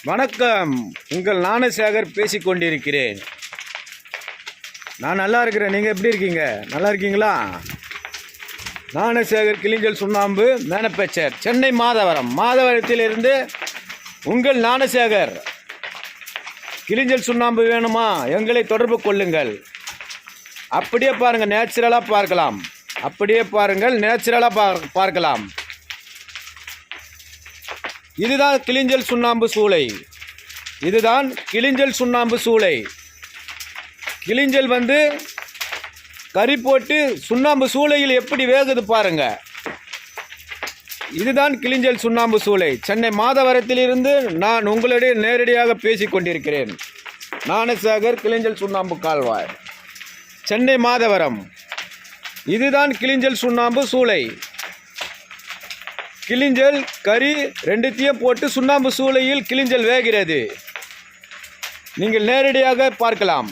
வணக்கம். உங்கள் ஞானசேகர் பேசிக்கொண்டிருக்கிறேன். நான் நல்லா இருக்கிறேன். நீங்கள் எப்படி இருக்கீங்க? நல்லா இருக்கீங்களா? ஞானசேகர் கிளிஞ்சல் சுண்ணாம்பு மேனுஃபேக்சர், சென்னை மாதவரத்திலிருந்து உங்கள் ஞானசேகர். கிளிஞ்சல் சுண்ணாம்பு வேணுமா? எங்களை தொடர்பு கொள்ளுங்கள். அப்படியே பாருங்கள், நேச்சுரலாக பார்க்கலாம். அப்படியே பாருங்கள், நேச்சுரலாக பார்க்கலாம். இதுதான் கிளிஞ்சல் சுண்ணாம்பு சூளை. இதுதான் கிளிஞ்சல் சுண்ணாம்பு சூளை. கிளிஞ்சல் கறி போட்டு சுண்ணாம்பு சூளையில் எப்படி வேகுது பாருங்க. இதுதான் கிளிஞ்சல் சுண்ணாம்பு சூளை. சென்னை மாதவரத்திலிருந்து நான் உங்களுடைய நேரடியாக பேசிக் கொண்டிருக்கிறேன். ஞானசேகர் கிளிஞ்சல் சுண்ணாம்பு கால்வாய், சென்னை மாதவரம். இதுதான் கிளிஞ்சல் சுண்ணாம்பு சூளை. கிளிஞ்சல் கறி ரெண்டுத்தையும் போட்டு சுண்ணாம்பு சூளையில் கிளிஞ்சல் வேகிறது. நீங்கள் நேரடியாக பார்க்கலாம்.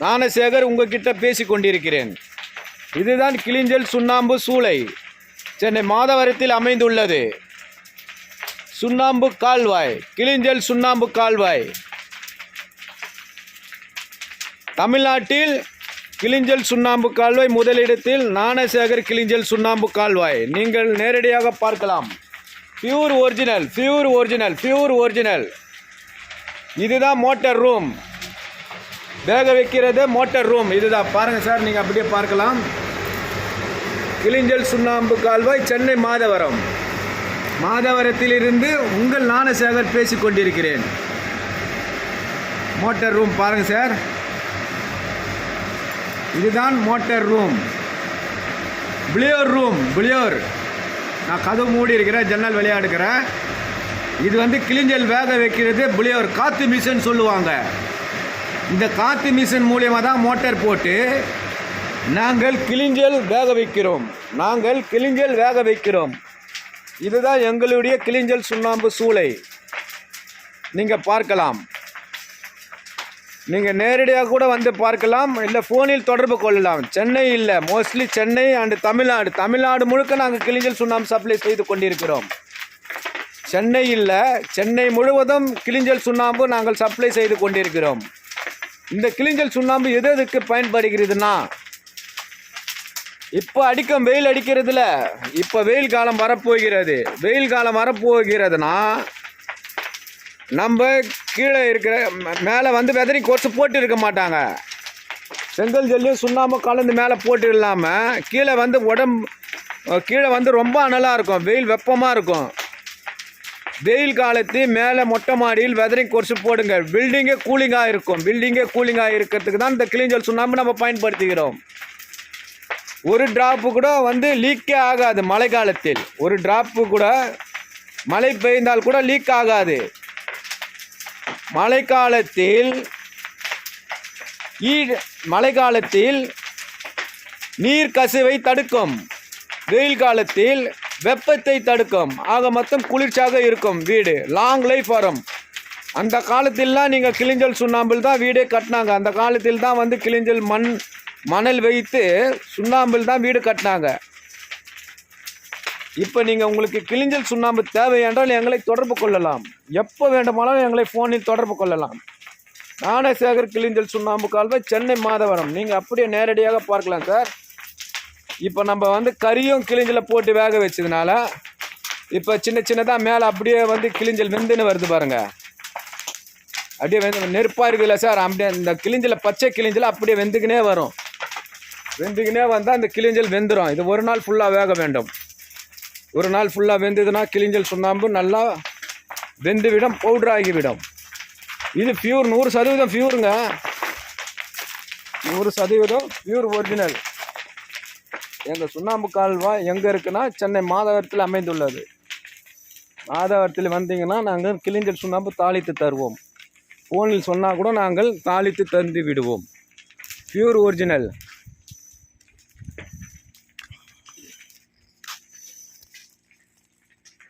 ஞானசேகர் உங்ககிட்ட பேசி கொண்டிருக்கிறேன். இதுதான் கிளிஞ்சல் சுண்ணாம்பு சூளை, சென்னை மாதவரத்தில் அமைந்துள்ளது. சுண்ணாம்பு கால்வாய், கிளிஞ்சல் சுண்ணாம்பு கால்வாய். தமிழ்நாட்டில் கிளிஞ்சல் சுண்ணாம்பு கால்வாய் முதலிடத்தில். ஞானசேகர் கிளிஞ்சல் சுண்ணாம்பு கால்வாய் நீங்கள் நேரடியாக பார்க்கலாம். Pure original, pure original, pure original. இதுதான் மோட்டர் ரூம், வேக வைக்கிறது மோட்டர் ரூம். இதுதான் பாருங்கள் சார், நீங்கள் அப்படியே பார்க்கலாம். கிளிஞ்சல் சுண்ணாம்பு கால்வாய், சென்னை மாதவரம். மாதவரத்திலிருந்து உங்கள் ஞானசேகர் பேசி கொண்டிருக்கிறேன். மோட்டர் ரூம் பாருங்கள் சார். இதுதான் மோட்டர் ரூம். பிளியோர் ரூம், பிளியோர். நான் கதவு மூடி இருக்கிறேன், ஜன்னல் விளையாடுக்கிறேன். இது கிளிஞ்சல் வேக வைக்கிறது பிளியோர், காற்று மிஷின் சொல்லுவாங்க. இந்த காற்று மிஷின் மூலியமாக தான் மோட்டார் போட்டு நாங்கள் கிளிஞ்சல் வேக வைக்கிறோம். நாங்கள் கிளிஞ்சல் வேக வைக்கிறோம். இதுதான் எங்களுடைய கிளிஞ்சல் சுண்ணாம்பு சூளை. நீங்கள் பார்க்கலாம். நீங்கள் நேரடியாக கூட பார்க்கலாம், இல்லை ஃபோனில் தொடர்பு கொள்ளலாம். சென்னை இல்லை, மோஸ்ட்லி சென்னை அண்டு தமிழ்நாடு முழுக்க நாங்கள் கிளிஞ்சல் சுண்ணாம்பு சப்ளை செய்து கொண்டிருக்கிறோம். சென்னை இல்லை, சென்னை முழுவதும் கிளிஞ்சல் சுண்ணாம்பு நாங்கள் சப்ளை செய்து கொண்டிருக்கிறோம். இந்த கிளிஞ்சல் சுண்ணாம்பு எதுக்கு பயன்படுகிறதுனா, இப்போ வெயில் அடிக்கிறதுல, இப்போ வெயில் காலம் வரப்போகிறது. வெயில் காலம் வரப்போகிறதுனா நம்ம கீழே இருக்கிற மேலே வெதரி கோர்ஸ் போட்டு இருக்க மாட்டாங்க. செங்கல் ஜல்லியும் சுண்ணாம்பு கலந்து மேலே போட்டு இல்லாமல் கீழே கீழே ரொம்ப அனலாக இருக்கும், வெயில் வெப்பமாக இருக்கும். வெயில் காலத்து மேலே மொட்டை மாடியில் வெதரிங் கோர்ஸ் போடுங்க. பில்டிங்கே கூலிங்காக இருக்கும். பில்டிங்கே கூலிங்காக இருக்கிறதுக்கு தான் இந்த கிளிஞ்சல் சுண்ணாம்பு நம்ம பயன்படுத்துகிறோம். ஒரு ட்ராப்பு கூட லீக்கே ஆகாது. மழை காலத்தில் ஒரு ட்ராப்பு கூட மழை பெய்ந்தால் கூட லீக் ஆகாது. மழைக்காலத்தில் நீர் கசிவை தடுக்கும், வெயில் காலத்தில் வெப்பத்தை தடுக்கும். ஆக மொத்தம் குளிர்ச்சியாக இருக்கும் வீடு, லாங் லைஃப் வரும். அந்த காலத்தில்லாம் நீங்கள் கிளிஞ்சல் சுண்ணாம்பில் தான் வீடே கட்டினாங்க. அந்த காலத்தில் தான் கிளிஞ்சல் மணல் வைத்து சுண்ணாம்பில் தான் வீடு கட்டினாங்க. இப்போ நீங்கள் உங்களுக்கு கிளிஞ்சல் சுண்ணாம்பு தேவை என்றால் எங்களை தொடர்பு கொள்ளலாம். எப்போ வேண்டுமானாலும் எங்களை ஃபோனில் தொடர்பு கொள்ளலாம். ஞானசேகர் கிளிஞ்சல் சுண்ணாம்பு கால்வாய், சென்னை மாதவரம். நீங்கள் அப்படியே நேரடியாக பார்க்கலாம் சார். இப்போ நம்ம கறியும் கிளிஞ்சலை போட்டு வேக வச்சதுனால இப்போ சின்னதாக மேலே அப்படியே கிளிஞ்சல் வெந்துன்னு வருது பாருங்கள். அப்படியே நெருப்பாக இருக்குல்ல சார். அப்படியே இந்த கிளிஞ்சலை, பச்சை கிளிஞ்சலை அப்படியே வெந்துக்கினே வரும். வெந்துக்கினே வந்தால் அந்த கிளிஞ்சல் வெந்துடும். இது ஒரு நாள் ஃபுல்லாக வேக வேண்டும். ஒரு நாள் ஃபுல்லாக வெந்ததுன்னா கிளிஞ்சல் சுண்ணாம்பு நல்லா வெந்துவிடும், பவுடர் ஆகிவிடும். இது பியூர், 100% பியூருங்க. 100% pure original. எங்கள் சுண்ணாம்பு கால்வாய் எங்கே இருக்குன்னா சென்னை மாதவரத்தில் அமைந்துள்ளது. மாதவரத்தில் வந்தீங்கன்னா நாங்கள் கிளிஞ்சல் சுண்ணாம்பு தாளித்து தருவோம். ஃபோனில் சொன்னால் கூட நாங்கள் தாளித்து தந்து விடுவோம். Pure original.